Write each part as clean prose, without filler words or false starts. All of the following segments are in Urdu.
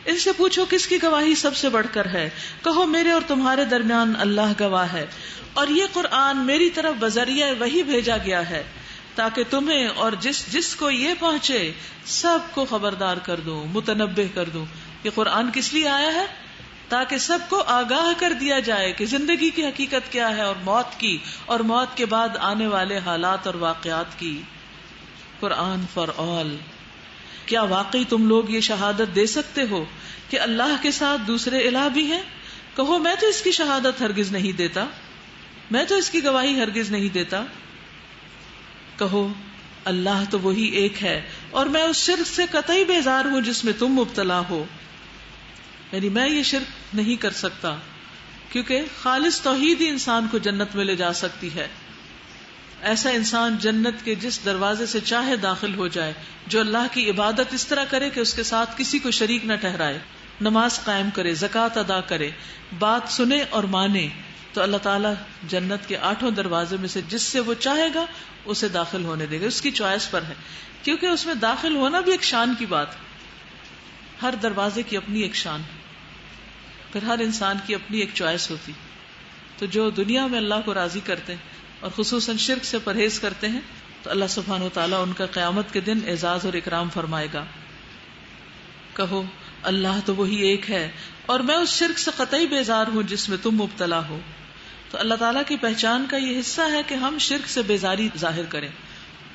ان سے پوچھو کس کی گواہی سب سے بڑھ کر ہے، کہو میرے اور تمہارے درمیان اللہ گواہ ہے، اور یہ قرآن میری طرف بذریعہ وحی بھیجا گیا ہے تاکہ تمہیں اور جس کو یہ پہنچے سب کو خبردار کر دوں، متنبہ کر دوں. یہ قرآن کس لیے آیا ہے؟ تاکہ سب کو آگاہ کر دیا جائے کہ زندگی کی حقیقت کیا ہے، اور موت کی، اور موت کے بعد آنے والے حالات اور واقعات کی. قرآن فار آل. کیا واقعی تم لوگ یہ شہادت دے سکتے ہو کہ اللہ کے ساتھ دوسرے الہ بھی ہیں؟ کہو میں تو اس کی شہادت ہرگز نہیں دیتا، میں تو اس کی گواہی ہرگز نہیں دیتا. کہو اللہ تو وہی ایک ہے، اور میں اس شرک سے قطعی بیزار ہوں جس میں تم مبتلا ہو. یعنی میں یہ شرک نہیں کر سکتا، کیونکہ خالص توحید ہی انسان کو جنت میں لے جا سکتی ہے. ایسا انسان جنت کے جس دروازے سے چاہے داخل ہو جائے، جو اللہ کی عبادت اس طرح کرے کہ اس کے ساتھ کسی کو شریک نہ ٹھہرائے، نماز قائم کرے، زکوٰۃ ادا کرے، بات سنے اور مانے، تو اللہ تعالیٰ جنت کے 8 دروازے میں سے جس سے وہ چاہے گا اسے داخل ہونے دے گا. اس کی چوائس پر ہے، کیونکہ اس میں داخل ہونا بھی ایک شان کی بات ہے. ہر دروازے کی اپنی ایک شان، پھر ہر انسان کی اپنی ایک چوائس ہوتی. تو جو دنیا میں اللہ کو راضی کرتے ہیں اور خصوصاً شرک سے پرہیز کرتے ہیں تو اللہ سبحانہ و تعالیٰ ان کا قیامت کے دن اعزاز اور اکرام فرمائے گا. کہو اللہ تو وہی ایک ہے، اور میں اس شرک سے قطعی بیزار ہوں جس میں تم مبتلا ہو. تو اللہ تعالیٰ کی پہچان کا یہ حصہ ہے کہ ہم شرک سے بیزاری ظاہر کریں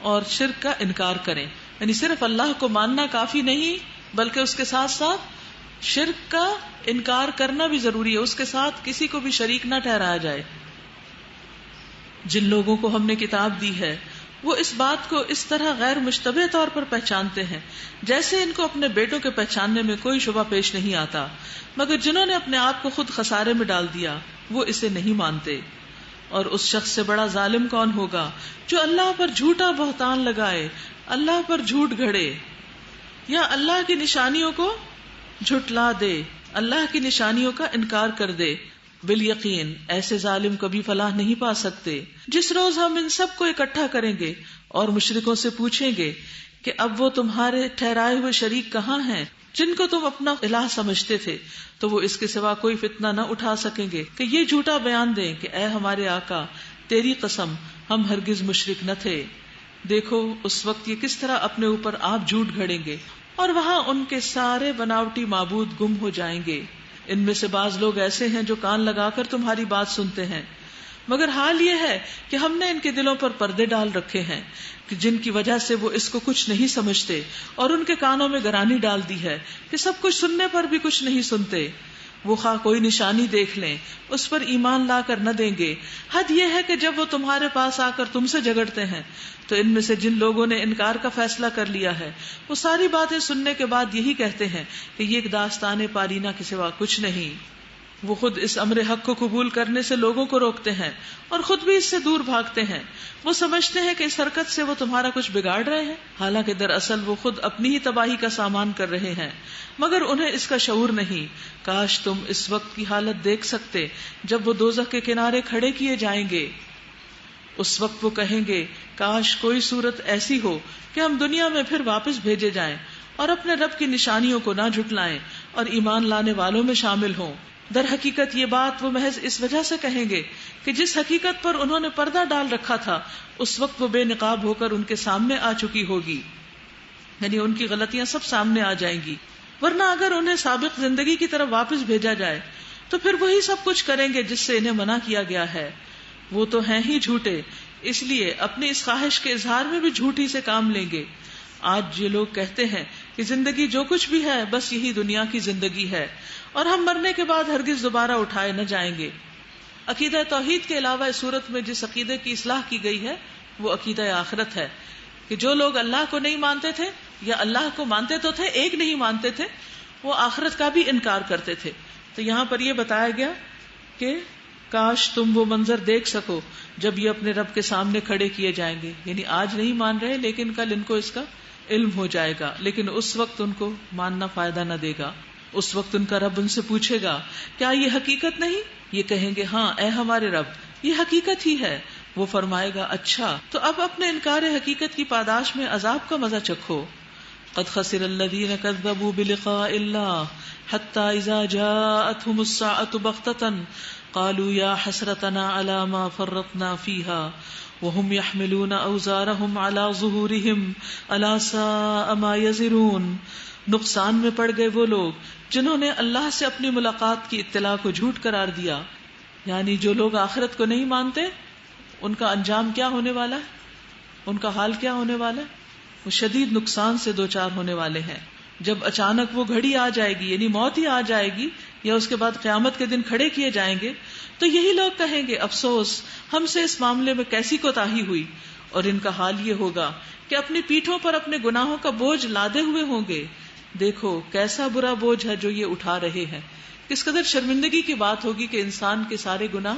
اور شرک کا انکار کریں. یعنی صرف اللہ کو ماننا کافی نہیں، بلکہ اس کے ساتھ ساتھ شرک کا انکار کرنا بھی ضروری ہے، اس کے ساتھ کسی کو بھی شریک نہ ٹھہرایا جائے. جن لوگوں کو ہم نے کتاب دی ہے وہ اس بات کو اس طرح غیر مشتبہ طور پر پہچانتے ہیں جیسے ان کو اپنے بیٹوں کے پہچاننے میں کوئی شبہ پیش نہیں آتا، مگر جنہوں نے اپنے آپ کو خود خسارے میں ڈال دیا وہ اسے نہیں مانتے. اور اس شخص سے بڑا ظالم کون ہوگا جو اللہ پر جھوٹا بہتان لگائے، اللہ پر جھوٹ گھڑے، یا اللہ کی نشانیوں کو جھٹلا دے، اللہ کی نشانیوں کا انکار کر دے. بالیقین ایسے ظالم کبھی فلاح نہیں پا سکتے. جس روز ہم ان سب کو اکٹھا کریں گے اور مشرکوں سے پوچھیں گے کہ اب وہ تمہارے ٹھہرائے ہوئے شریک کہاں ہیں جن کو تم اپنا الہ سمجھتے تھے، تو وہ اس کے سوا کوئی فتنہ نہ اٹھا سکیں گے کہ یہ جھوٹا بیان دیں کہ اے ہمارے آقا تیری قسم ہم ہرگز مشرک نہ تھے. دیکھو اس وقت یہ کس طرح اپنے اوپر آپ جھوٹ گھڑیں گے، اور وہاں ان کے سارے بناوٹی معبود گم ہو جائیں گے. ان میں سے بعض لوگ ایسے ہیں جو کان لگا کر تمہاری بات سنتے ہیں، مگر حال یہ ہے کہ ہم نے ان کے دلوں پر پردے ڈال رکھے ہیں کہ جن کی وجہ سے وہ اس کو کچھ نہیں سمجھتے، اور ان کے کانوں میں گرانی ڈال دی ہے کہ سب کچھ سننے پر بھی کچھ نہیں سنتے. وہ خواہ کوئی نشانی دیکھ لیں اس پر ایمان لا کر نہ دیں گے. حد یہ ہے کہ جب وہ تمہارے پاس آ کر تم سے جھگڑتے ہیں تو ان میں سے جن لوگوں نے انکار کا فیصلہ کر لیا ہے وہ ساری باتیں سننے کے بعد یہی کہتے ہیں کہ یہ ایک داستان پارینہ کے سوا کچھ نہیں. وہ خود اس امر حق کو قبول کرنے سے لوگوں کو روکتے ہیں اور خود بھی اس سے دور بھاگتے ہیں. وہ سمجھتے ہیں کہ اس حرکت سے وہ تمہارا کچھ بگاڑ رہے ہیں، حالانکہ دراصل وہ خود اپنی ہی تباہی کا سامان کر رہے ہیں، مگر انہیں اس کا شعور نہیں. کاش تم اس وقت کی حالت دیکھ سکتے جب وہ دوزخ کے کنارے کھڑے کیے جائیں گے. اس وقت وہ کہیں گے کاش کوئی صورت ایسی ہو کہ ہم دنیا میں پھر واپس بھیجے جائیں اور اپنے رب کی نشانیوں کو نہ جھٹلائیں اور ایمان لانے والوں میں شامل ہوں. در حقیقت یہ بات وہ محض اس وجہ سے کہیں گے کہ جس حقیقت پر انہوں نے پردہ ڈال رکھا تھا اس وقت وہ بے نقاب ہو کر ان کے سامنے آ چکی ہوگی، یعنی ان کی غلطیاں سب سامنے آ جائیں گی. ورنہ اگر انہیں سابق زندگی کی طرف واپس بھیجا جائے تو پھر وہی سب کچھ کریں گے جس سے انہیں منع کیا گیا ہے. وہ تو ہیں ہی جھوٹے، اس لیے اپنی اس خواہش کے اظہار میں بھی جھوٹی سے کام لیں گے. آج یہ لوگ کہتے ہیں کہ زندگی جو کچھ بھی ہے بس یہی دنیا کی زندگی ہے اور ہم مرنے کے بعد ہرگز دوبارہ اٹھائے نہ جائیں گے. عقیدہ توحید کے علاوہ اس صورت میں جس عقیدے کی اصلاح کی گئی ہے وہ عقیدہ آخرت ہے کہ جو لوگ اللہ کو نہیں مانتے تھے یا اللہ کو مانتے تو تھے، ایک نہیں مانتے تھے، وہ آخرت کا بھی انکار کرتے تھے. تو یہاں پر یہ بتایا گیا کہ کاش تم وہ منظر دیکھ سکو جب یہ اپنے رب کے سامنے کھڑے کیے جائیں گے. یعنی آج نہیں مان رہے لیکن کل ان کو اس کا علم ہو جائے گا، لیکن اس وقت ان کو ماننا فائدہ نہ دے گا. اس وقت ان کا رب ان سے پوچھے گا کیا یہ حقیقت نہیں؟ یہ کہیں گے ہاں اے ہمارے رب یہ حقیقت ہی ہے. وہ فرمائے گا اچھا تو اب اپنے انکار حقیقت کی پاداش میں عذاب کا مزہ چکھو. قد خسر الذين كذبوا بلقاء الله حتى إذا جاءتهم الساعة بغتة قالوا يا حسرتنا على ما فرطنا فيها وهم يحملون أوزارهم على ظهورهم ألا ساء ما يزرون. نقصان میں پڑ گئے وہ لوگ جنہوں نے اللہ سے اپنی ملاقات کی اطلاع کو جھوٹ قرار دیا. یعنی جو لوگ آخرت کو نہیں مانتے ان کا انجام کیا ہونے والا ہے، ان کا حال کیا ہونے والا ہے؟ وہ شدید نقصان سے دوچار ہونے والے ہیں. جب اچانک وہ گھڑی آ جائے گی، یعنی موت ہی آ جائے گی، یا اس کے بعد قیامت کے دن کھڑے کیے جائیں گے، تو یہی لوگ کہیں گے افسوس ہم سے اس معاملے میں کیسی کوتاہی ہوئی. اور ان کا حال یہ ہوگا کہ اپنی پیٹھوں پر اپنے گناہوں کا بوجھ لادے ہوئے ہوں گے. دیکھو کیسا برا بوجھ ہے جو یہ اٹھا رہے ہیں. کس قدر شرمندگی کی بات ہوگی کہ انسان کے سارے گناہ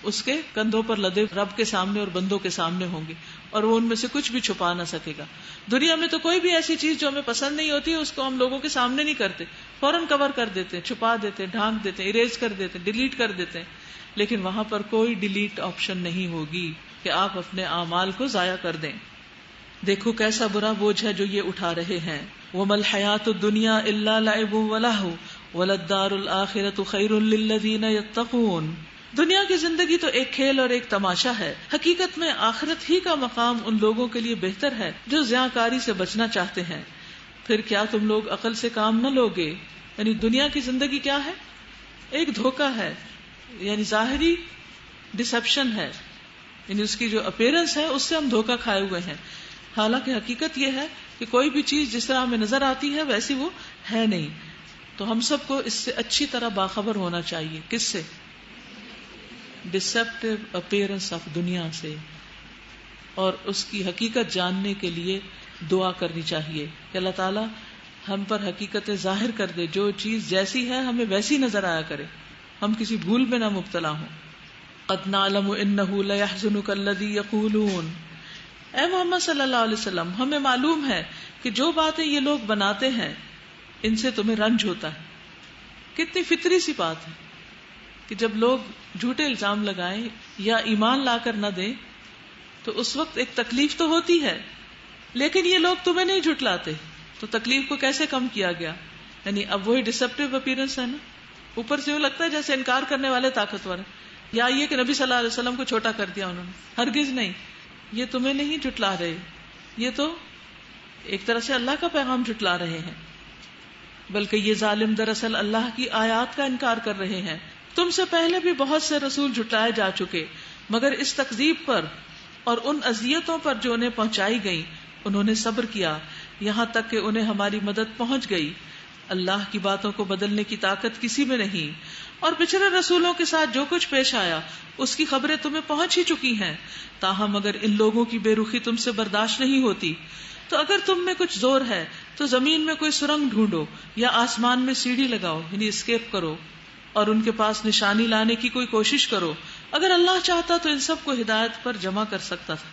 اس کے کندھوں پر لدے رب کے سامنے اور بندوں کے سامنے ہوں گے، اور وہ ان میں سے کچھ بھی چھپا نہ سکے گا. دنیا میں تو کوئی بھی ایسی چیز جو ہمیں پسند نہیں ہوتی اس کو ہم لوگوں کے سامنے نہیں کرتے، فوراً کور کر دیتے، چھپا دیتے، ڈھانک دیتے، اریز کر دیتے، ڈیلیٹ کر دیتے. لیکن وہاں پر کوئی ڈیلیٹ آپشن نہیں ہوگی کہ آپ اپنے اعمال کو ضائع کر دیں. دیکھو کیسا برا بوجھ ہے جو یہ اٹھا رہے ہیں. وَمَا الْحَيَاةُ الدُّنْيَا إِلَّا لَعِبٌ وَلَهْوٌ وَلَلدَّارُ الْآخِرَةُ خَيْرٌ لِلَّذِينَ يَتَّقُونَ. دنیا کی زندگی تو ایک کھیل اور ایک تماشا ہے، حقیقت میں آخرت ہی کا مقام ان لوگوں کے لیے بہتر ہے جو زیاکاری سے بچنا چاہتے ہیں. پھر کیا تم لوگ عقل سے کام نہ لوگے؟ یعنی دنیا کی زندگی کیا ہے؟ ایک دھوکہ ہے، یعنی ظاہری ڈسپشن ہے، یعنی اس کی جو اپیرنس ہے اس سے ہم دھوکہ کھائے ہوئے ہیں. حالانکہ حقیقت یہ ہے کہ کوئی بھی چیز جس طرح ہمیں نظر آتی ہے ویسی وہ ہے نہیں. تو ہم سب کو اس سے اچھی طرح باخبر ہونا چاہیے. کس سے؟ ڈسپٹیو اپیرنس آف دنیا سے. اور اس کی حقیقت جاننے کے لیے دعا کرنی چاہیے کہ اللہ تعالیٰ ہم پر حقیقت ظاہر کر دے، جو چیز جیسی ہے ہمیں ویسی نظر آیا کرے، ہم کسی بھول میں نہ مبتلا ہوں. قد نعلم انه ليحزنك الذي يقولون. اے محمد صلی اللہ علیہ وسلم، ہمیں معلوم ہے کہ جو باتیں یہ لوگ بناتے ہیں ان سے تمہیں رنج ہوتا ہے. کتنی فطری سی بات ہے کہ جب لوگ جھوٹے الزام لگائیں یا ایمان لا کر نہ دیں تو اس وقت ایک تکلیف تو ہوتی ہے، لیکن یہ لوگ تمہیں نہیں جھٹلاتے تو تکلیف کو کیسے کم کیا گیا؟ یعنی اب وہی ڈسپٹیو اپیرنس ہے نا. اوپر سے یوں لگتا ہے جیسے انکار کرنے والے طاقتور ہیں، یا یہ کہ نبی صلی اللہ علیہ وسلم کو چھوٹا کر دیا انہوں نے. ہرگز نہیں، یہ تمہیں نہیں جھٹلا رہے، یہ تو ایک طرح سے اللہ کا پیغام جھٹلا رہے ہیں. بلکہ یہ ظالم دراصل اللہ کی آیات کا انکار کر رہے ہیں. تم سے پہلے بھی بہت سے رسول جھٹلائے جا چکے، مگر اس تکذیب پر اور ان اذیتوں پر جو انہیں پہنچائی گئی انہوں نے صبر کیا یہاں تک کہ انہیں ہماری مدد پہنچ گئی. اللہ کی باتوں کو بدلنے کی طاقت کسی میں نہیں، اور پچھلے رسولوں کے ساتھ جو کچھ پیش آیا اس کی خبریں تمہیں پہنچ ہی چکی ہیں. تاہم اگر ان لوگوں کی بے رخی تم سے برداشت نہیں ہوتی تو اگر تم میں کچھ زور ہے تو زمین میں کوئی سرنگ ڈھونڈو یا آسمان میں سیڑھی لگاؤ، یعنی اسکیپ کرو، اور ان کے پاس نشانی لانے کی کوئی کوشش کرو. اگر اللہ چاہتا تو ان سب کو ہدایت پر جمع کر سکتا تھا.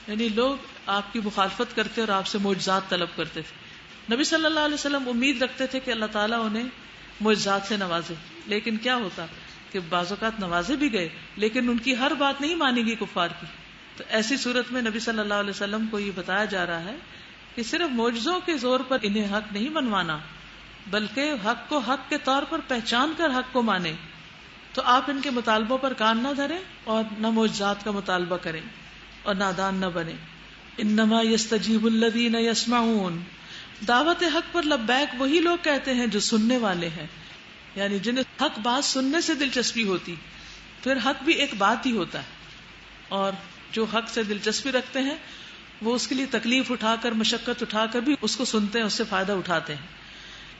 یعنی لوگ آپ کی مخالفت کرتے اور آپ سے معجزات طلب کرتے تھے. نبی صلی اللہ علیہ وسلم امید رکھتے تھے کہ اللہ تعالیٰ انہیں معجزات سے نوازے، لیکن کیا ہوتا کہ بعض اوقات نوازے بھی گئے لیکن ان کی ہر بات نہیں مانی گئی کفار کی. تو ایسی صورت میں نبی صلی اللہ علیہ وسلم کو یہ بتایا جا رہا ہے کہ صرف معجزوں کے زور پر انہیں حق نہیں منوانا، بلکہ حق کو حق کے طور پر پہچان کر حق کو مانے. تو آپ ان کے مطالبوں پر کان نہ دھریں اور نہ معجزات کا مطالبہ کریں اور نادان نہ بنیں. انما یستجیب الذین یسمعون. دعوت حق پر لبیک وہی لوگ کہتے ہیں جو سننے والے ہیں، یعنی جنہیں حق بات سننے سے دلچسپی ہوتی. پھر حق بھی ایک بات ہی ہوتا ہے، اور جو حق سے دلچسپی رکھتے ہیں وہ اس کے لیے تکلیف اٹھا کر، مشقت اٹھا کر بھی اس کو سنتے ہیں، اس سے فائدہ اٹھاتے ہیں.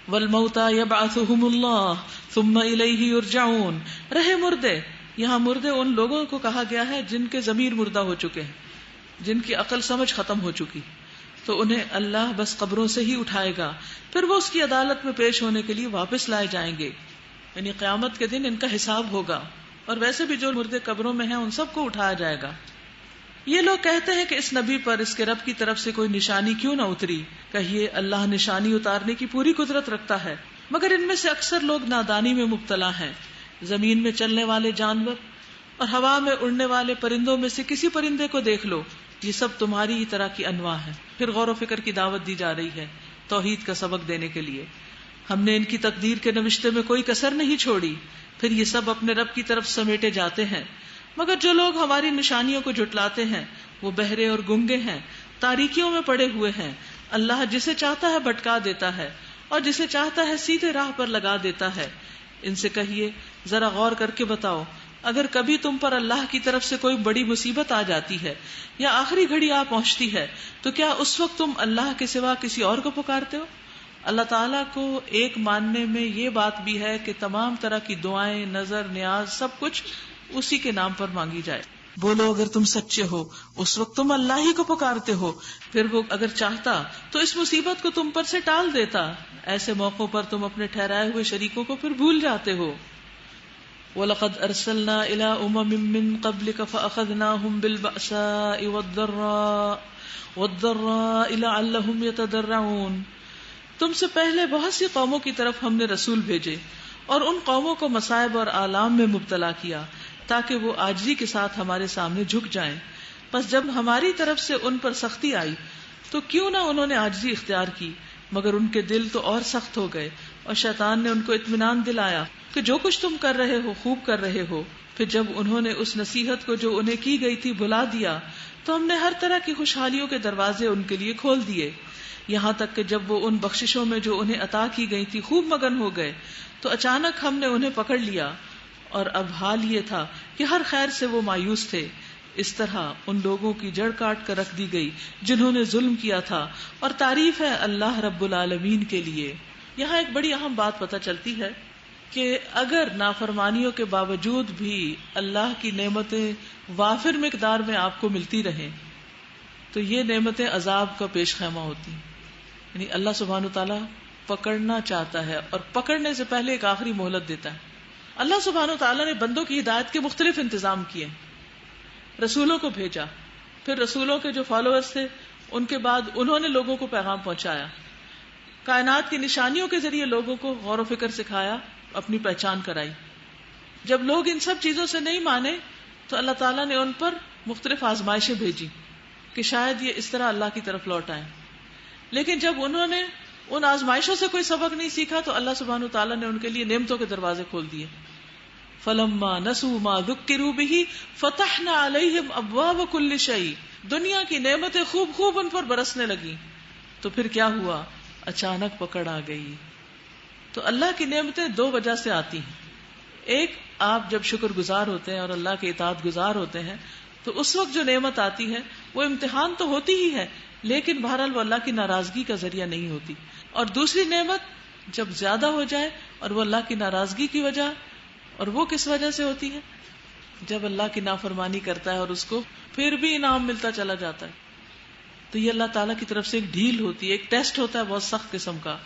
والموتى يبعثهم الله ثم إليه يرجعون. رہے مردے، یہاں مردے ان لوگوں کو کہا گیا ہے جن کے ضمیر مردہ ہو چکے ہیں، جن کی عقل سمجھ ختم ہو چکی، تو انہیں اللہ بس قبروں سے ہی اٹھائے گا، پھر وہ اس کی عدالت میں پیش ہونے کے لیے واپس لائے جائیں گے. یعنی قیامت کے دن ان کا حساب ہوگا، اور ویسے بھی جو مردے قبروں میں ہیں ان سب کو اٹھایا جائے گا. یہ لوگ کہتے ہیں کہ اس نبی پر اس کے رب کی طرف سے کوئی نشانی کیوں نہ اتری؟ کہیے اللہ نشانی اتارنے کی پوری قدرت رکھتا ہے، مگر ان میں سے اکثر لوگ نادانی میں مبتلا ہیں. زمین میں چلنے والے جانور اور ہوا میں اڑنے والے پرندوں میں سے کسی پرندے کو دیکھ لو، یہ سب تمہاری ہی طرح کی انواع ہے. پھر غور و فکر کی دعوت دی جا رہی ہے توحید کا سبق دینے کے لیے. ہم نے ان کی تقدیر کے نوشتے میں کوئی کسر نہیں چھوڑی. پھر یہ سب اپنے رب کی طرف سمیٹے جاتے ہیں. مگر جو لوگ ہماری نشانیوں کو جھٹلاتے ہیں وہ بہرے اور گنگے ہیں, تاریکیوں میں پڑے ہوئے ہیں. اللہ جسے چاہتا ہے بھٹکا دیتا ہے اور جسے چاہتا ہے سیدھے راہ پر لگا دیتا ہے. ان سے کہیے ذرا غور کر کے بتاؤ, اگر کبھی تم پر اللہ کی طرف سے کوئی بڑی مصیبت آ جاتی ہے یا آخری گھڑی آ پہنچتی ہے تو کیا اس وقت تم اللہ کے سوا کسی اور کو پکارتے ہو؟ اللہ تعالیٰ کو ایک ماننے میں یہ بات بھی ہے کہ تمام طرح کی دعائیں, نظر, نیاز, سب کچھ اسی کے نام پر مانگی جائے. بولو اگر تم سچے ہو, اس وقت تم اللہ ہی کو پکارتے ہو, پھر وہ اگر چاہتا تو اس مصیبت کو تم پر سے ٹال دیتا. ایسے موقعوں پر تم اپنے ٹھہرائے ہوئے شریکوں کو پھر بھول جاتے ہو. وَلَقَدْ أَرْسَلْنَا إِلَىٰ أُمَمٍ مِّن قَبْلِكَ فَأَخَذْنَاهُمْ بِالْبَأْسَاءِ وَالضَّرَّاءِ لَعَلَّهُمْ يَتَضَرَّعُونَ. تم سے پہلے بہت سی قوموں کی طرف ہم نے رسول بھیجے اور ان قوموں کو مصائب اور آلام میں مبتلا کیا تاکہ وہ عاجزی کے ساتھ ہمارے سامنے جھک جائیں. پس جب ہماری طرف سے ان پر سختی آئی تو کیوں نہ انہوں نے عاجزی اختیار کی, مگر ان کے دل تو اور سخت ہو گئے اور شیطان نے ان کو اطمینان دلایا کہ جو کچھ تم کر رہے ہو خوب کر رہے ہو. پھر جب انہوں نے اس نصیحت کو جو انہیں کی گئی تھی بھلا دیا تو ہم نے ہر طرح کی خوشحالیوں کے دروازے ان کے لیے کھول دیے, یہاں تک کہ جب وہ ان بخششوں میں جو انہیں عطا کی گئی تھی خوب مگن ہو گئے تو اچانک ہم نے انہیں پکڑ لیا. اور اب حال یہ تھا کہ ہر خیر سے وہ مایوس تھے. اس طرح ان لوگوں کی جڑ کاٹ کر رکھ دی گئی جنہوں نے ظلم کیا تھا, اور تعریف ہے اللہ رب العالمین کے لیے. یہاں ایک بڑی اہم بات پتہ چلتی ہے کہ اگر نافرمانیوں کے باوجود بھی اللہ کی نعمتیں وافر مقدار میں آپ کو ملتی رہیں تو یہ نعمتیں عذاب کا پیش خیمہ ہوتی ہیں. یعنی اللہ سبحانہ تعالیٰ پکڑنا چاہتا ہے اور پکڑنے سے پہلے ایک آخری مہلت دیتا ہے. اللہ سبحانہ تعالیٰ نے بندوں کی ہدایت کے مختلف انتظام کیے, رسولوں کو بھیجا, پھر رسولوں کے جو فالوورز تھے ان کے بعد انہوں نے لوگوں کو پیغام پہنچایا, کائنات کی نشانیوں کے ذریعے لوگوں کو غور و فکر سکھایا, اپنی پہچان کرائی. جب لوگ ان سب چیزوں سے نہیں مانے تو اللہ تعالیٰ نے ان پر مختلف آزمائشیں بھیجی کہ شاید یہ اس طرح اللہ کی طرف لوٹ آئیں. لیکن جب انہوں نے ان آزمائشوں سے کوئی سبق نہیں سیکھا تو اللہ سبحانہ تعالیٰ نے ان کے لیے نعمتوں کے دروازے کھول دیے. فَلَمَّا نَسُوا مَا ذُكِّرُوا بِهِ فَتَحْنَا عَلَيْهِمْ أَبْوَابَ كُلِّ شَيْءٍ. دنیا کی نعمتیں خوب ان پر برسنے لگی تو پھر کیا ہوا, اچانک پکڑ آ گئی. تو اللہ کی نعمتیں دو وجہ سے آتی ہیں. ایک, آپ جب شکر گزار ہوتے ہیں اور اللہ کے اطاعت گزار ہوتے ہیں تو اس وقت جو نعمت آتی ہے وہ امتحان تو ہوتی ہی ہے, لیکن بہرحال وہ اللہ کی ناراضگی کا ذریعہ نہیں ہوتی. اور دوسری نعمت جب زیادہ ہو جائے اور وہ اللہ کی ناراضگی کی وجہ, اور وہ کس وجہ سے ہوتی ہے, جب اللہ کی نافرمانی کرتا ہے اور اس کو پھر بھی انعام ملتا چلا جاتا ہے. تو یہ اللہ تعالیٰ کی طرف سے ایک ڈھیل ہوتی ہے, ایک ٹیسٹ ہوتا ہے بہت سخت قسم کا.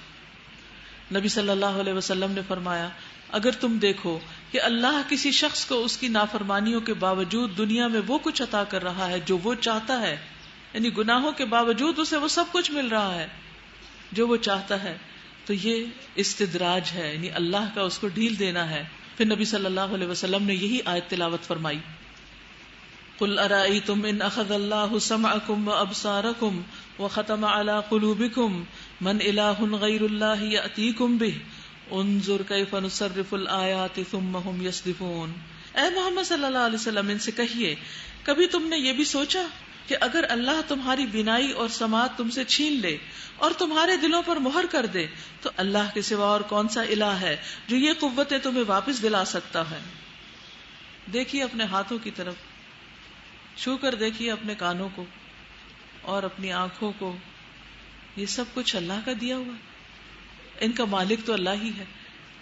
نبی صلی اللہ علیہ وسلم نے فرمایا, اگر تم دیکھو کہ اللہ کسی شخص کو اس کی نافرمانیوں کے باوجود دنیا میں وہ کچھ عطا کر رہا ہے جو وہ چاہتا ہے, یعنی گناہوں کے باوجود اسے وہ سب کچھ مل رہا ہے جو وہ چاہتا ہے, تو یہ استدراج ہے, یعنی اللہ کا اس کو ڈھیل دینا ہے. پھر نبی صلی اللہ علیہ وسلم نے یہی آیت تلاوت فرمائی, قُلْ أَرَأَيْتُمْ إِنْ أَخَذَ اللَّهُ سَمْعَكُمْ وَأَبْصَارَكُمْ وَخَتَمَ عَلَى قُلُوبِكُمْ مَنْ إِلَٰهٌ غَيْرُ اللَّهِ يَأْتِيكُمْ بِهِ انظُرْ كَيْفَ نُصَرِّفُ الْآيَاتِ ثُمَّ هُمْ يَصْدِفُونَ. اے محمد صلی اللہ علیہ وسلم, ان سے کہیے, کبھی تم نے یہ بھی سوچا کہ اگر اللہ تمہاری بینائی اور سماعت تم سے چھین لے اور تمہارے دلوں پر مہر کر دے تو اللہ کے سوا اور کون سا الہ ہے جو یہ قوتیں تمہیں واپس دلا سکتا ہے. دیکھیے اپنے ہاتھوں کی طرف, چھو کر دیکھیے اپنے کانوں کو اور اپنی آنکھوں کو, یہ سب کچھ اللہ کا دیا ہوا, ان کا مالک تو اللہ ہی ہے.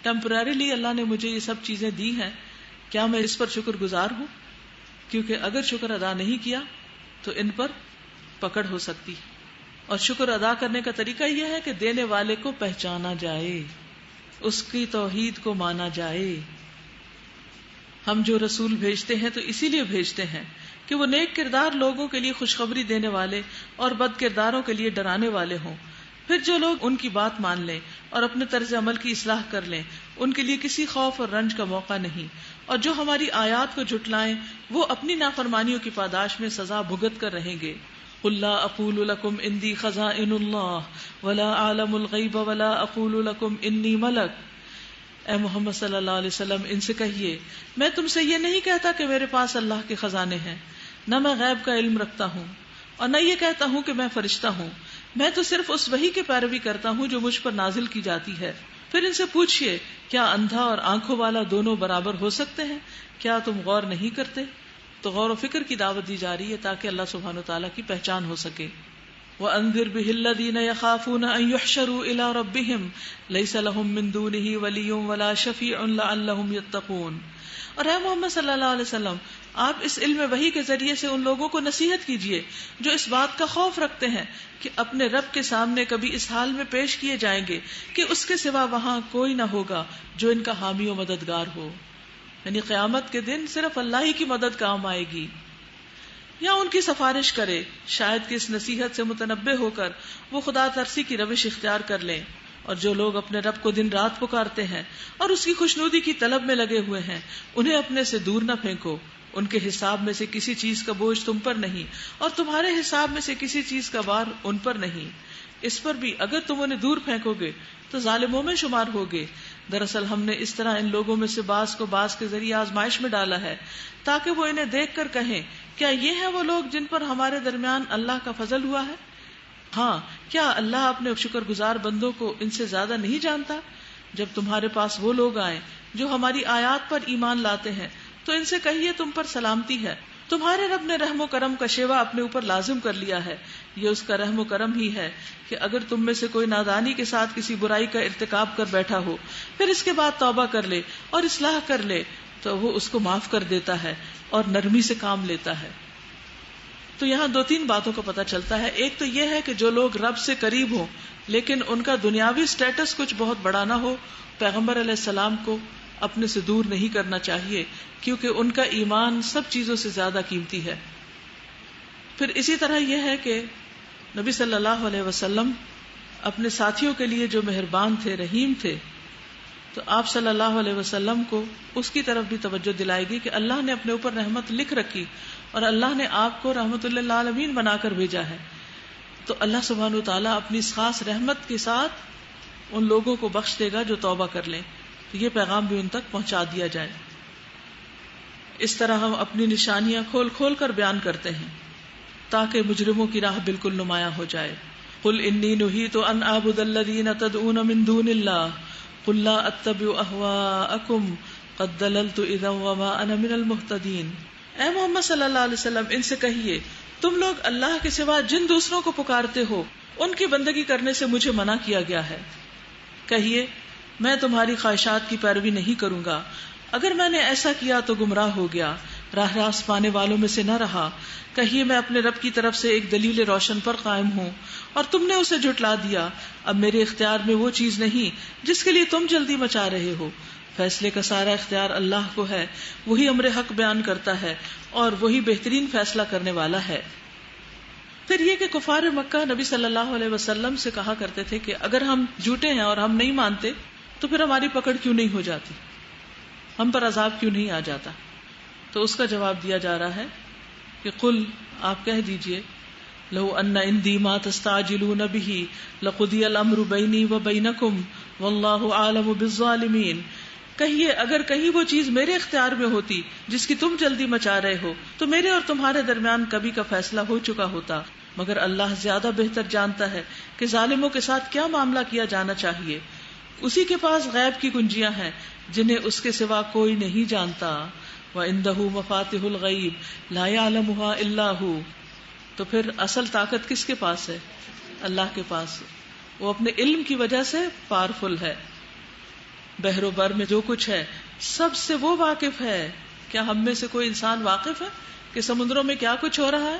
ٹیمپرریلی اللہ نے مجھے یہ سب چیزیں دی ہیں, کیا میں اس پر شکر گزار ہوں؟ کیونکہ اگر شکر ادا نہیں کیا تو ان پر پکڑ ہو سکتی. اور شکر ادا کرنے کا طریقہ یہ ہے کہ دینے والے کو پہچانا جائے, اس کی توحید کو مانا جائے. ہم جو رسول بھیجتے ہیں تو اسی لیے بھیجتے ہیں کہ وہ نیک کردار لوگوں کے لیے خوشخبری دینے والے اور بد کرداروں کے لیے ڈرانے والے ہوں. پھر جو لوگ ان کی بات مان لیں اور اپنے طرز عمل کی اصلاح کر لیں ان کے لیے کسی خوف اور رنج کا موقع نہیں, اور جو ہماری آیات کو جھٹلائیں وہ اپنی نافرمانیوں کی پاداش میں سزا بھگت کر رہیں گے. قل لا اقول لكم عندي خزائن الله ولا اعلم الغیب ولا اقول لكم انی ملک. اے محمد صلی اللہ علیہ وسلم ان سے کہیے میں تم سے یہ نہیں کہتا کہ میرے پاس اللہ کے خزانے ہیں، نہ میں غیب کا علم رکھتا ہوں، اور نہ یہ کہتا ہوں کہ میں فرشتہ ہوں. میں تو صرف اس وحی کی پیروی کرتا ہوں جو مجھ پر نازل کی جاتی ہے. پھر ان سے پوچھئے کیا اندھا اور آنکھوں والا دونوں برابر ہو سکتے ہیں؟ کیا تم غور نہیں کرتے؟ تو غور و فکر کی دعوت دی جا رہی ہے تاکہ اللہ سبحانہ وتعالیٰ کی پہچان ہو سکے. وَأَنذِرْ بِهِ الَّذِينَ يَخَافُونَ أَن يُحْشَرُوا إِلَىٰ رَبِّهِمْ لَيْسَ لَهُم مِّن دُونِهِ وَلِيٌّ وَلَا شَفِيعٌ لَعَلَّهُمْ يَتَّقُونَ. اور اے محمد صلی اللہ علیہ وسلم آپ اس علم وحی کے ذریعے سے ان لوگوں کو نصیحت کیجیے جو اس بات کا خوف رکھتے ہیں کہ اپنے رب کے سامنے کبھی اس حال میں پیش کیے جائیں گے کہ اس کے سوا وہاں کوئی نہ ہوگا جو ان کا حامی و مددگار ہو. یعنی قیامت کے دن صرف اللہ ہی کی مدد کام آئے گی، یا ان کی سفارش کرے شاید کہ اس نصیحت سے متنبہ ہو کر وہ خدا ترسی کی روش اختیار کر لیں. اور جو لوگ اپنے رب کو دن رات پکارتے ہیں اور اس کی خوشنودی کی طلب میں لگے ہوئے ہیں انہیں اپنے سے دور نہ پھینکو. ان کے حساب میں سے کسی چیز کا بوجھ تم پر نہیں اور تمہارے حساب میں سے کسی چیز کا بار ان پر نہیں. اس پر بھی اگر تم انہیں دور پھینکو گے تو ظالموں میں شمار ہوگے. دراصل ہم نے اس طرح ان لوگوں میں سے بعض کو بعض کے ذریعے آزمائش میں ڈالا ہے تاکہ وہ انہیں دیکھ کر کہیں کیا یہ ہیں وہ لوگ جن پر ہمارے درمیان اللہ کا فضل ہوا ہے؟ ہاں کیا اللہ اپنے شکر گزار بندوں کو ان سے زیادہ نہیں جانتا؟ جب تمہارے پاس وہ لوگ آئیں جو ہماری آیات پر ایمان لاتے ہیں تو ان سے کہیے تم پر سلامتی ہے، تمہارے رب نے رحم و کرم کا شیوا اپنے اوپر لازم کر لیا ہے. یہ اس کا رحم و کرم ہی ہے کہ اگر تم میں سے کوئی نادانی کے ساتھ کسی برائی کا ارتکاب کر بیٹھا ہو پھر اس کے بعد توبہ کر لے اور اصلاح کر لے تو وہ اس کو معاف کر دیتا ہے اور نرمی سے کام لیتا ہے. تو یہاں 2-3 باتوں کا پتہ چلتا ہے. ایک تو یہ ہے کہ جو لوگ رب سے قریب ہوں لیکن ان کا دنیاوی سٹیٹس کچھ بہت بڑا نہ ہو، پیغمبر علیہ السلام کو اپنے سے دور نہیں کرنا چاہیے کیونکہ ان کا ایمان سب چیزوں سے زیادہ قیمتی ہے. پھر اسی طرح یہ ہے کہ نبی صلی اللہ علیہ وسلم اپنے ساتھیوں کے لیے جو مہربان تھے، رحیم تھے، تو آپ صلی اللہ علیہ وسلم کو اس کی طرف بھی توجہ دلائے گی کہ اللہ نے اپنے اوپر رحمت لکھ رکھی اور اللہ نے آپ کو رحمت للعالمین بنا کر بھیجا ہے. تو اللہ سبحانہ وتعالیٰ اپنی اس خاص رحمت کے ساتھ ان لوگوں کو بخش دے گا جو توبہ کر لیں. تو یہ پیغام بھی ان تک پہنچا دیا جائے. اس طرح ہم اپنی نشانیاں کھول کھول کر بیان کرتے ہیں تاکہ مجرموں کی راہ بالکل نمایاں ہو جائے. قل انی نہیت ان اعبد الذین تدعون من دون اللہ قل لا اتبع اہواءکم قد ضللت اذا وما انا من المہتدین. اے محمد صلی اللہ علیہ وسلم ان سے کہیے تم لوگ اللہ کے سوا جن دوسروں کو پکارتے ہو ان کی بندگی کرنے سے مجھے منع کیا گیا ہے. کہیے میں تمہاری خواہشات کی پیروی نہیں کروں گا، اگر میں نے ایسا کیا تو گمراہ ہو گیا، راہ راست پانے والوں میں سے نہ رہا. کہیے میں اپنے رب کی طرف سے ایک دلیل روشن پر قائم ہوں اور تم نے اسے جھٹلا دیا. اب میرے اختیار میں وہ چیز نہیں جس کے لیے تم جلدی مچا رہے ہو. فیصلے کا سارا اختیار اللہ کو ہے، وہی امر حق بیان کرتا ہے اور وہی بہترین فیصلہ کرنے والا ہے. پھر یہ کہ کفار مکہ نبی صلی اللہ علیہ وسلم سے کہا کرتے تھے کہ اگر ہم جھوٹے ہیں اور ہم نہیں مانتے تو پھر ہماری پکڑ کیوں نہیں ہو جاتی، ہم پر عذاب کیوں نہیں آ جاتا. تو اس کا جواب دیا جا رہا ہے کہ قل آپ کہہ دیجئے لو ان عندی ما تستعجلون به لقضی الامر بینی وبینکم واللہ عالم بالظالمین. کہیے اگر کہیں وہ چیز میرے اختیار میں ہوتی جس کی تم جلدی مچا رہے ہو تو میرے اور تمہارے درمیان کبھی کا فیصلہ ہو چکا ہوتا، مگر اللہ زیادہ بہتر جانتا ہے کہ ظالموں کے ساتھ کیا معاملہ کیا جانا چاہیے. اسی کے پاس غیب کی کنجیاں ہیں جنہیں اس کے سوا کوئی نہیں جانتا. وَعِندَهُ مَفَاتِحُ الْغَيْبِ لَا يَعْلَمُهَا إِلَّا هُوَ. تو پھر اصل طاقت کس کے پاس ہے؟ اللہ کے پاس. وہ اپنے علم کی وجہ سے پاورفل ہے. بحر و بر میں جو کچھ ہے سب سے وہ واقف ہے. کیا ہم میں سے کوئی انسان واقف ہے کہ سمندروں میں کیا کچھ ہو رہا ہے؟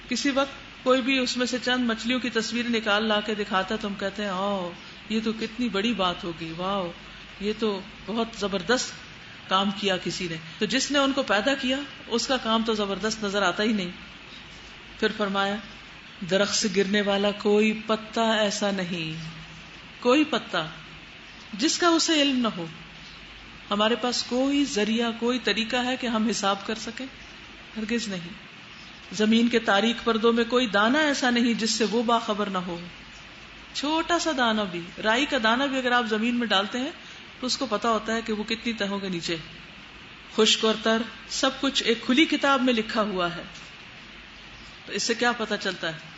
کسی وقت کوئی بھی اس میں سے چند مچھلیوں کی تصویر نکال لا کے دکھاتا تو ہم کہتے ہیں او یہ تو کتنی بڑی بات ہوگی، واو یہ تو بہت زبردست کام کیا کسی نے. تو جس نے ان کو پیدا کیا اس کا کام تو زبردست نظر آتا ہی نہیں. پھر فرمایا درخت سے گرنے والا کوئی پتا ایسا نہیں، کوئی پتا جس کا اسے علم نہ ہو. ہمارے پاس کوئی ذریعہ کوئی طریقہ ہے کہ ہم حساب کر سکیں؟ ہرگز نہیں. زمین کے تاریک پردوں میں کوئی دانہ ایسا نہیں جس سے وہ باخبر نہ ہو. چھوٹا سا دانہ بھی، رائی کا دانہ بھی اگر آپ زمین میں ڈالتے ہیں تو اس کو پتا ہوتا ہے کہ وہ کتنی تہوں کے نیچے. خشک اور تر سب کچھ ایک کھلی کتاب میں لکھا ہوا ہے. تو اس سے کیا پتا چلتا ہے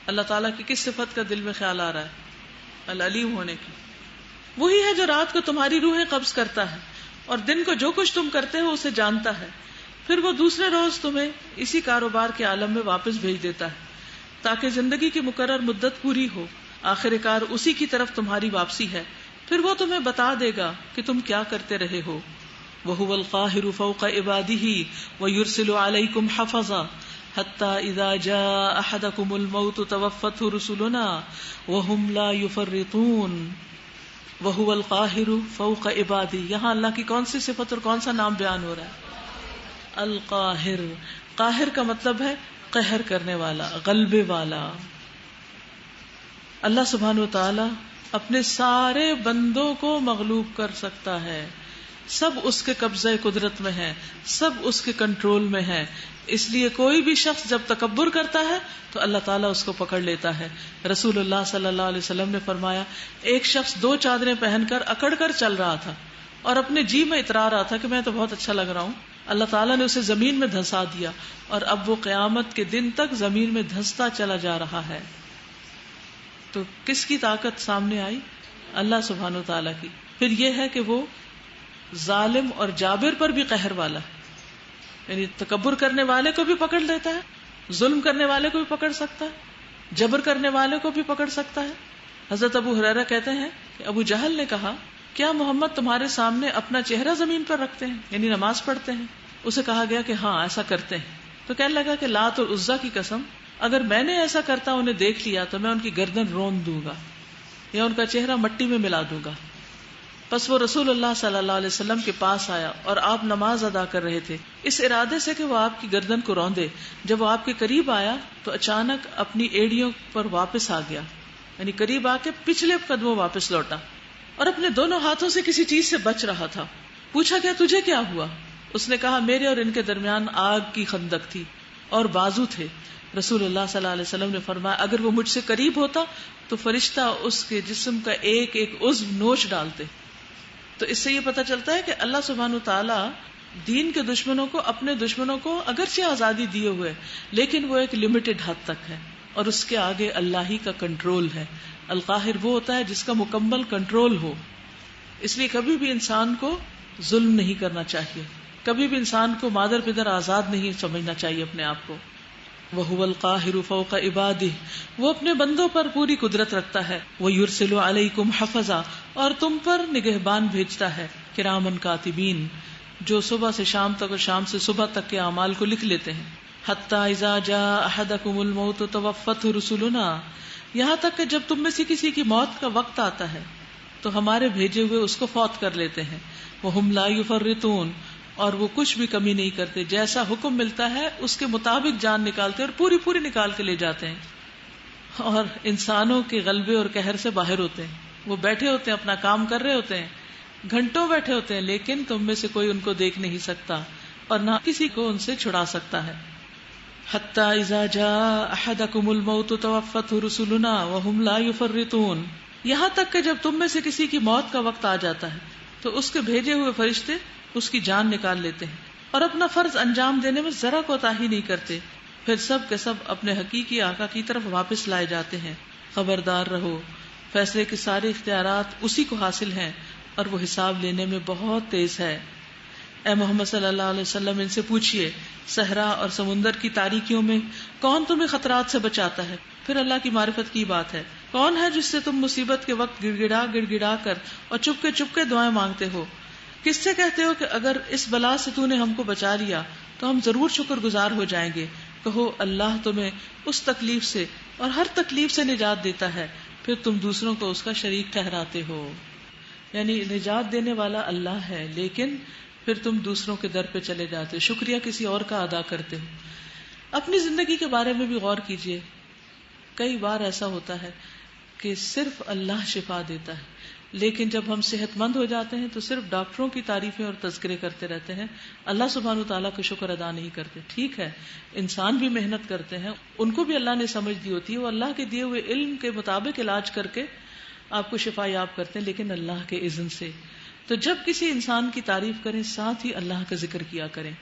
اللہ تعالیٰ کی کس صفت کا دل میں خیال آ رہا ہے؟ العلیم ہونے کی. وہی ہے جو رات کو تمہاری روحیں قبض کرتا ہے اور دن کو جو کچھ تم کرتے ہو اسے جانتا ہے. پھر وہ دوسرے روز تمہیں اسی کاروبار کے عالم میں واپس بھیج دیتا ہے تاکہ زندگی کی مقرر مدت پوری ہو. آخر کار اسی کی طرف تمہاری واپسی ہے. پھر وہ تمہیں بتا دے گا کہ تم کیا کرتے رہے ہو. وَهُوَ الْقَاهِرُ فَوْقَ عِبَادِهِ وَيُرْسِلُ عَلَيْكُمْ حَفَظًا حَتَّى إِذَا جَاءَ أَحَدَكُمُ الْمَوْتُ تَوَفَّتْهُ رُسُلُنَا وَهُمْ لَا يُفَرِّطُونَ. وَهُوَ الْقَاهِرُ فَوْقَ عِبَادِهِ. یہاں اللہ کی کون سی صفت اور کون سا نام بیان ہو رہا ہے؟ القاہر. قاہر کا مطلب ہے قہر کرنے والا، غلبے والا. اللہ سبحانہ وتعالی اپنے سارے بندوں کو مغلوب کر سکتا ہے. سب اس کے قبضہ قدرت میں ہے، سب اس کے کنٹرول میں ہے. اس لیے کوئی بھی شخص جب تکبر کرتا ہے تو اللہ تعالیٰ اس کو پکڑ لیتا ہے. رسول اللہ صلی اللہ علیہ وسلم نے فرمایا ایک شخص 2 چادریں پہن کر اکڑ کر چل رہا تھا اور اپنے جی میں اترا رہا تھا کہ میں تو بہت اچھا لگ رہا ہوں. اللہ تعالیٰ نے اسے زمین میں دھنسا دیا اور اب وہ قیامت کے دن تک زمین میں دھنستا چلا جا رہا ہے. تو کس کی طاقت سامنے آئی؟ اللہ سبحانہ و تعالیٰ کی. پھر یہ ہے کہ وہ ظالم اور جابر پر بھی قہر والا ہے، یعنی تکبر کرنے والے کو بھی پکڑ لیتا ہے، ظلم کرنے والے کو بھی پکڑ سکتا ہے، جبر کرنے والے کو بھی پکڑ سکتا ہے. حضرت ابو ہریرہ کہتے ہیں کہ ابو جہل نے کہا کیا محمد تمہارے سامنے اپنا چہرہ زمین پر رکھتے ہیں، یعنی نماز پڑھتے ہیں؟ اسے کہا گیا کہ ہاں ایسا کرتے ہیں. تو کہنے لگا کہ لات اور عزا کی قسم اگر میں نے ایسا کرتا انہیں دیکھ لیا تو میں ان کی گردن رون دوں گا یا ان کا چہرہ مٹی میں ملا دوں گا. پس وہ رسول اللہ صلی اللہ علیہ وسلم کے پاس آیا اور آپ نماز ادا کر رہے تھے اس ارادے سے کہ وہ آپ کی گردن کو روندے. جب وہ آپ کے قریب آیا تو اچانک اپنی ایڑیوں پر واپس آ گیا، یعنی قریب آ کے پچھلے قدموں واپس لوٹا اور اپنے دونوں ہاتھوں سے کسی چیز سے بچ رہا تھا. پوچھا گیا تجھے کیا ہوا؟ اس نے کہا میرے اور ان کے درمیان آگ کی خندق تھی اور بازو تھے. رسول اللہ صلی اللہ علیہ وسلم نے فرمایا اگر وہ مجھ سے قریب ہوتا تو فرشتہ اس کے جسم کا ایک ایک عضو نوچ ڈالتے. تو اس سے یہ پتہ چلتا ہے کہ اللہ سبحانہ وتعالی دین کے دشمنوں کو، اپنے دشمنوں کو اگرچہ آزادی دیے ہوئے لیکن وہ ایک لمیٹڈ حد تک ہے اور اس کے آگے اللہ ہی کا کنٹرول ہے. القاہر وہ ہوتا ہے جس کا مکمل کنٹرول ہو. اس لیے کبھی بھی انسان کو ظلم نہیں کرنا چاہیے، کبھی بھی انسان کو مادر پدر آزاد نہیں سمجھنا چاہیے اپنے آپ کو. وَهُوَ الْقَاهِرُ فَوْقَ عِبَادِهِ. وہ اپنے بندوں پر پوری قدرت رکھتا ہے. وَيُرْسِلُ عَلَيْكُمْ حَفَظًا. اور تم پر نگہبان بھیجتا ہے، کِرَامًا کاتبین، جو صبح سے شام تک اور شام سے صبح تک کے اعمال کو لکھ لیتے ہیں. حَتَّى إِذَا جَاءَ أَحَدَكُمُ الْمَوْتُ تَوَفَّتْهُ رُسُلُنَا. یہاں تک کہ جب تم میں سے کسی کی موت کا وقت آتا ہے تو ہمارے بھیجے ہوئے اس کو فوت کر لیتے ہیں. وَهُمْ لَا يُفَرِّطُونَ. اور وہ کچھ بھی کمی نہیں کرتے، جیسا حکم ملتا ہے اس کے مطابق جان نکالتے اور پوری پوری نکال کے لے جاتے ہیں. اور انسانوں کے غلبے اور قہر سے باہر ہوتے ہیں. وہ بیٹھے ہوتے ہیں، اپنا کام کر رہے ہوتے ہیں، گھنٹوں بیٹھے ہوتے ہیں، لیکن تم میں سے کوئی ان کو دیکھ نہیں سکتا اور نہ کسی کو ان سے چھڑا سکتا ہے. حَتَّى إِذَا جَاءَ أَحَدَكُمُ الْمَوْتُ تَوَفَّتْهُ رُسُلُنَا وَهُمْ لَا يُفَرِّطُونَ. یہاں تک کہ جب تم میں سے کسی کی موت کا وقت آ جاتا ہے تو اس کے بھیجے ہوئے فرشتے اس کی جان نکال لیتے ہیں اور اپنا فرض انجام دینے میں ذرا کوتاہی نہیں کرتے. پھر سب کے سب اپنے حقیقی آقا کی طرف واپس لائے جاتے ہیں. خبردار رہو، فیصلے کے سارے اختیارات اسی کو حاصل ہیں اور وہ حساب لینے میں بہت تیز ہے. اے محمد صلی اللہ علیہ وسلم ان سے پوچھئے صحرا اور سمندر کی تاریکیوں میں کون تمہیں خطرات سے بچاتا ہے؟ پھر اللہ کی معرفت کی بات ہے. کون ہے جس سے تم مصیبت کے وقت گڑ گڑا کر اور چپ کے دعائیں مانگتے ہو؟ کس سے کہتے ہو کہ اگر اس بلا سے تو نے ہم کو بچا لیا تو ہم ضرور شکر گزار ہو جائیں گے؟ کہو اللہ تمہیں اس تکلیف سے اور ہر تکلیف سے نجات دیتا ہے، پھر تم دوسروں کو اس کا شریک ٹھہراتے ہو. یعنی نجات دینے والا اللہ ہے لیکن پھر تم دوسروں کے در پہ چلے جاتے ہو، شکریہ کسی اور کا ادا کرتے ہو. اپنی زندگی کے بارے میں بھی غور کیجئے. کئی بار ایسا ہوتا ہے کہ صرف اللہ شفا دیتا ہے لیکن جب ہم صحت مند ہو جاتے ہیں تو صرف ڈاکٹروں کی تعریفیں اور تذکرے کرتے رہتے ہیں، اللہ سبحانہ تعالیٰ کا شکر ادا نہیں کرتے. ٹھیک ہے، انسان بھی محنت کرتے ہیں، ان کو بھی اللہ نے سمجھ دی ہوتی ہے، وہ اللہ کے دیے ہوئے علم کے مطابق علاج کر کے آپ کو شفا یاب کرتے ہیں، لیکن اللہ کے اذن سے. تو جب کسی انسان کی تعریف کریں ساتھ ہی اللہ کا ذکر کیا کریں،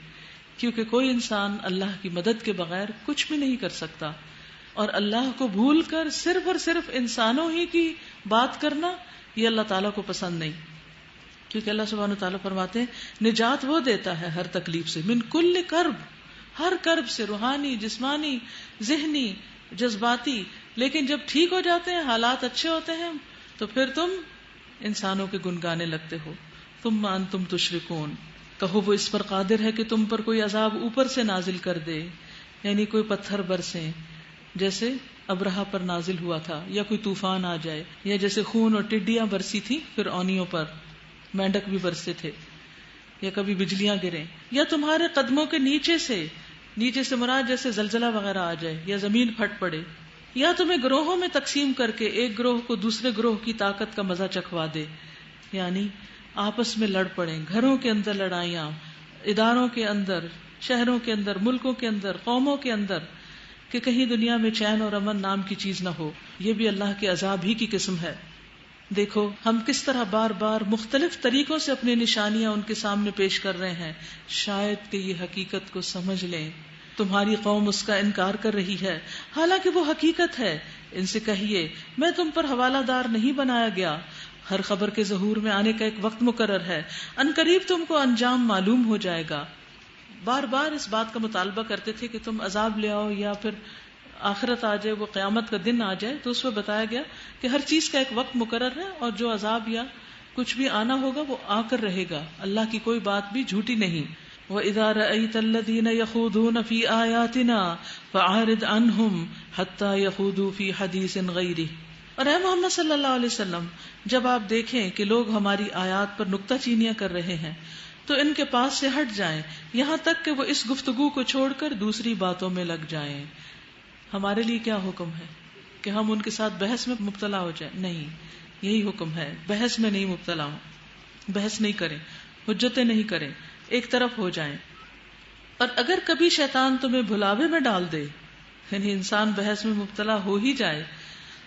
کیونکہ کوئی انسان اللہ کی مدد کے بغیر کچھ بھی نہیں کر سکتا. اور اللہ کو بھول کر صرف اور صرف انسانوں ہی کی بات کرنا یہ اللہ تعالیٰ کو پسند نہیں، کیونکہ اللہ سبحانہ تعالیٰ فرماتے ہیں نجات وہ دیتا ہے ہر تکلیف سے، من کل کرب، ہر کرب سے، روحانی، جسمانی، ذہنی، جذباتی. لیکن جب ٹھیک ہو جاتے ہیں، حالات اچھے ہوتے ہیں، تو پھر تم انسانوں کے گن گانے لگتے ہو. ثم انتم تشرکون، کہو وہ اس پر قادر ہے کہ تم پر کوئی عذاب اوپر سے نازل کر دے، یعنی کوئی پتھر برسے جیسے ابرہا پر نازل ہوا تھا، یا کوئی طوفان آ جائے، یا جیسے خون اور ٹڈیاں برسی تھی فرعونیوں پر، مینڈک بھی برستے تھے، یا کبھی بجلیاں گریں، یا تمہارے قدموں کے نیچے سے مراد جیسے زلزلہ وغیرہ آ جائے، یا زمین پھٹ پڑے، یا تمہیں گروہوں میں تقسیم کر کے ایک گروہ کو دوسرے گروہ کی طاقت کا مزہ چکھوا دے، یعنی آپس میں لڑ پڑیں، گھروں کے اندر لڑائیاں، اداروں کے اندر، شہروں کے اندر، ملکوں کے اندر، قوموں کے اندر، کہ کہیں دنیا میں چین اور امن نام کی چیز نہ ہو. یہ بھی اللہ کے عذاب ہی کی قسم ہے. دیکھو ہم کس طرح بار بار مختلف طریقوں سے اپنی نشانیاں ان کے سامنے پیش کر رہے ہیں، شاید کہ یہ حقیقت کو سمجھ لیں. تمہاری قوم اس کا انکار کر رہی ہے حالانکہ وہ حقیقت ہے. ان سے کہیے میں تم پر حوالہ دار نہیں بنایا گیا، ہر خبر کے ظہور میں آنے کا ایک وقت مقرر ہے، ان قریب تم کو انجام معلوم ہو جائے گا. بار بار اس بات کا مطالبہ کرتے تھے کہ تم عذاب لے آؤ یا پھر آخرت آ جائے، وہ قیامت کا دن آ جائے. تو اس میں بتایا گیا کہ ہر چیز کا ایک وقت مقرر ہے، اور جو عذاب یا کچھ بھی آنا ہوگا وہ آ کر رہے گا. اللہ کی کوئی بات بھی جھوٹی نہیں. وَإِذَا رَأَيْتَ الَّذِينَ يَخُوضُونَ فِي آيَاتِنَا فَأَعْرِضْ عَنْهُمْ حَتَّى يَخُوضُوا فِي حَدِيثٍ غَيْرِهِ. اور اے محمد صلی اللہ علیہ وسلم، جب آپ دیکھیں کہ لوگ ہماری آیات پر نکتہ چینیاں کر رہے ہیں تو ان کے پاس سے ہٹ جائیں، یہاں تک کہ وہ اس گفتگو کو چھوڑ کر دوسری باتوں میں لگ جائیں. ہمارے لیے کیا حکم ہے کہ ہم ان کے ساتھ بحث میں مبتلا ہو جائیں؟ نہیں، یہی حکم ہے، بحث میں نہیں مبتلا ہوں، بحث نہیں کریں، حجتیں نہیں کریں، ایک طرف ہو جائیں. اور اگر کبھی شیطان تمہیں بھلاوے میں ڈال دے، یعنی انسان بحث میں مبتلا ہو ہی جائے،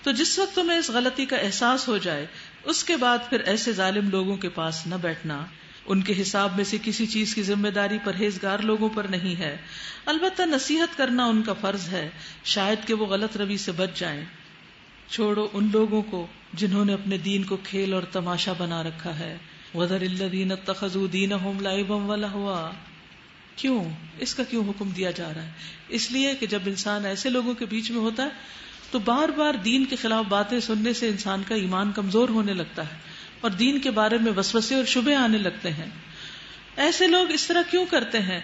تو جس وقت تمہیں اس غلطی کا احساس ہو جائے اس کے بعد پھر ایسے ظالم لوگوں کے پاس نہ بیٹھنا. ان کے حساب میں سے کسی چیز کی ذمہ داری پرہیزگار لوگوں پر نہیں ہے، البتہ نصیحت کرنا ان کا فرض ہے، شاید کہ وہ غلط روی سے بچ جائیں. چھوڑو ان لوگوں کو جنہوں نے اپنے دین کو کھیل اور تماشا بنا رکھا ہے. وَذَرِ الَّذِينَ اتَّخَذُوا دِينَهُمْ لَعِبًا وَلَهْوًا. کیوں اس کا کیوں حکم دیا جا رہا ہے؟ اس لیے کہ جب انسان ایسے لوگوں کے بیچ میں ہوتا ہے تو بار بار دین کے خلاف باتیں سننے سے انسان کا ایمان کمزور ہونے لگتا ہے اور دین کے بارے میں وسوسے اور شبہے آنے لگتے ہیں. ایسے لوگ اس طرح کیوں کرتے ہیں؟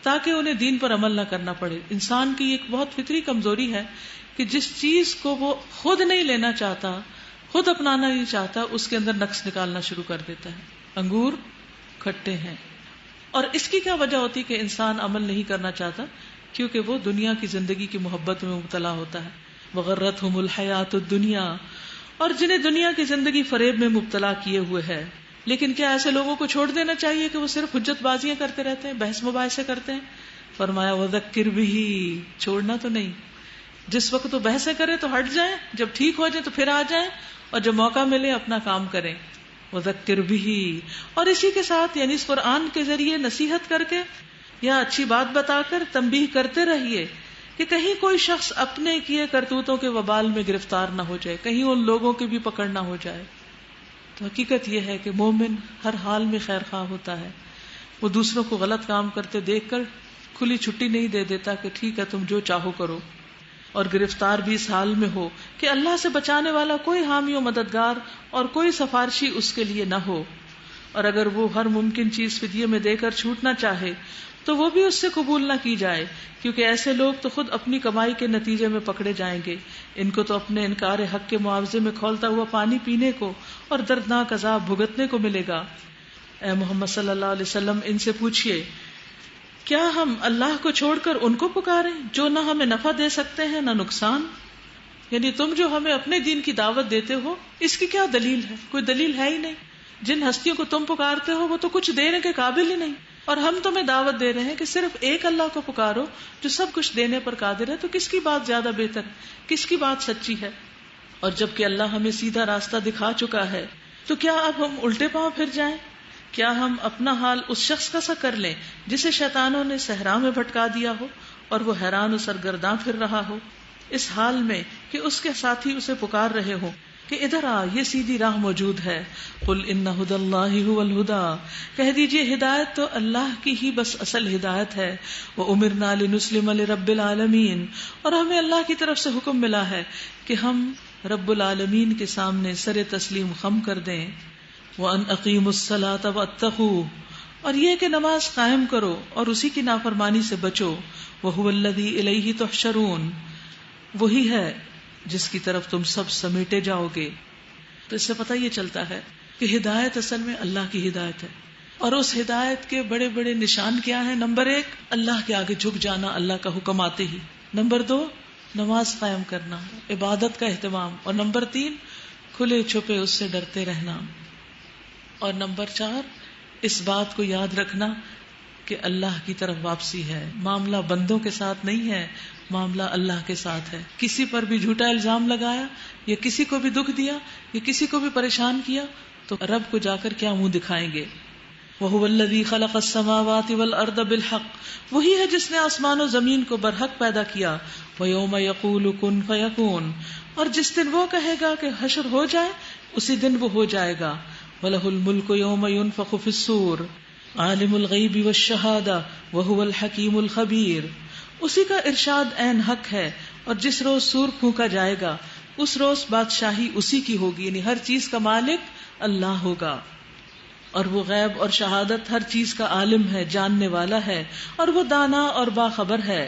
تاکہ انہیں دین پر عمل نہ کرنا پڑے. انسان کی ایک بہت فطری کمزوری ہے کہ جس چیز کو وہ خود نہیں لینا چاہتا، خود اپنانا نہیں چاہتا، اس کے اندر نقص نکالنا شروع کر دیتا ہے. انگور کھٹے ہیں، اور اس کی کیا وجہ ہوتی کہ انسان عمل نہیں کرنا چاہتا؟ کیونکہ وہ دنیا کی زندگی کی محبت میں مبتلا ہوتا ہے. وغرتہم الحیات الدنیا، اور جنہیں دنیا کی زندگی فریب میں مبتلا کیے ہوئے ہے. لیکن کیا ایسے لوگوں کو چھوڑ دینا چاہیے کہ وہ صرف حجت بازیاں کرتے رہتے ہیں، بحث مباحثے کرتے ہیں؟ فرمایا وذکر بہ، چھوڑنا تو نہیں. جس وقت وہ بحثیں کرے تو ہٹ جائیں، جب ٹھیک ہو جائے تو پھر آ جائیں، اور جب موقع ملے اپنا کام کریں. وذکر بہ، اور اسی کے ساتھ یعنی اس قرآن کے ذریعے نصیحت کر کے یا اچھی بات بتا کر تنبیہ کرتے رہیے کہ کہیں کوئی شخص اپنے کیے کرتوتوں کے وبال میں گرفتار نہ ہو جائے، کہیں ان لوگوں کی بھی پکڑ نہ ہو جائے. تو حقیقت یہ ہے کہ مومن ہر حال میں خیر خواہ ہوتا ہے. وہ دوسروں کو غلط کام کرتے دیکھ کر کھلی چھٹی نہیں دے دیتا کہ ٹھیک ہے تم جو چاہو کرو، اور گرفتار بھی اس حال میں ہو کہ اللہ سے بچانے والا کوئی حامی و مددگار اور کوئی سفارشی اس کے لیے نہ ہو. اور اگر وہ ہر ممکن چیز فدیے میں دے کر چھوٹنا چاہے تو وہ بھی اس سے قبول نہ کی جائے، کیونکہ ایسے لوگ تو خود اپنی کمائی کے نتیجے میں پکڑے جائیں گے. ان کو تو اپنے انکار حق کے معاوضے میں کھولتا ہوا پانی پینے کو اور دردناک عذاب بھگتنے کو ملے گا. اے محمد صلی اللہ علیہ وسلم، ان سے پوچھئے کیا ہم اللہ کو چھوڑ کر ان کو پکاریں جو نہ ہمیں نفع دے سکتے ہیں نہ نقصان؟ یعنی تم جو ہمیں اپنے دین کی دعوت دیتے ہو اس کی کیا دلیل ہے؟ کوئی دلیل ہے ہی نہیں. جن ہستیوں کو تم پکارتے ہو وہ تو کچھ دینے کے قابل ہی نہیں، اور ہم تمہیں دعوت دے رہے ہیں کہ صرف ایک اللہ کو پکارو جو سب کچھ دینے پر قادر ہے. تو کس کی بات زیادہ بہتر، کس کی بات سچی ہے؟ اور جب کہ اللہ ہمیں سیدھا راستہ دکھا چکا ہے تو کیا اب ہم الٹے پاؤں پھر جائیں؟ کیا ہم اپنا حال اس شخص کا سا کر لیں جسے شیطانوں نے صحرا میں بھٹکا دیا ہو اور وہ حیران و سرگرداں پھر رہا ہو، اس حال میں کہ اس کے ساتھی اسے پکار رہے ہوں کہ ادھر آ، یہ سیدھی راہ موجود ہے. قل ان ھدی اللہ ھو الھدی، کہہ دیجئے ہدایت تو اللہ کی ہی بس اصل ہدایت ہے. وامرنا لنسلم لرب العالمین، اور ہمیں اللہ کی طرف سے حکم ملا ہے کہ ہم رب العالمین کے سامنے سر تسلیم خم کر دیں. وان اقیموا الصلاۃ واتقوا، اور یہ کہ نماز قائم کرو اور اسی کی نافرمانی سے بچو. وہو الذی الیہ تحشرون، وہی ہے جس کی طرف تم سب سمیٹے جاؤ گے. تو اس سے پتہ یہ چلتا ہے کہ ہدایت اصل میں اللہ کی ہدایت ہے، اور اس ہدایت کے بڑے بڑے نشان کیا ہیں؟ نمبر 1 اللہ کے آگے جھک جانا اللہ کا حکم آتے ہی. نمبر 2 نماز قائم کرنا، عبادت کا اہتمام. اور نمبر 3 کھلے چھپے اس سے ڈرتے رہنا. اور نمبر 4 اس بات کو یاد رکھنا کہ اللہ کی طرف واپسی ہے. معاملہ بندوں کے ساتھ نہیں ہے، معاملہ اللہ کے ساتھ ہے. کسی پر بھی جھوٹا الزام لگایا یا کسی کو بھی دکھ دیا یا کسی کو بھی پریشان کیا تو رب کو جا کر کیا منہ دکھائیں گے. وَهُوَ الَّذِي خَلَقَ السَّمَاوَاتِ وَالْأَرْضَ بِالْحَقِّ، وہی ہے جس نے آسمان و زمین کو برحق پیدا کیا. وَيَوْمَ يَقُولُ كُن فَيَكُونُ، اور جس دن وہ کہے گا کہ حشر ہو جائے اسی دن وہ ہو جائے گا. وَلَهُ الْمُلْكُ يَوْمَ يُنفَخُ فِي الصُّورِ عَالِمُ الْغَيْبِ وَالشَّهَادَةِ وَهُوَ الْحَكِيمُ الْخَبِيرُ. اسی کا ارشاد عین حق ہے، اور جس روز سور پھونکا جائے گا اس روز بادشاہی اسی کی ہوگی، یعنی ہر چیز کا مالک اللہ ہوگا، اور وہ غیب اور شہادت ہر چیز کا عالم ہے، جاننے والا ہے، اور وہ دانا اور باخبر ہے.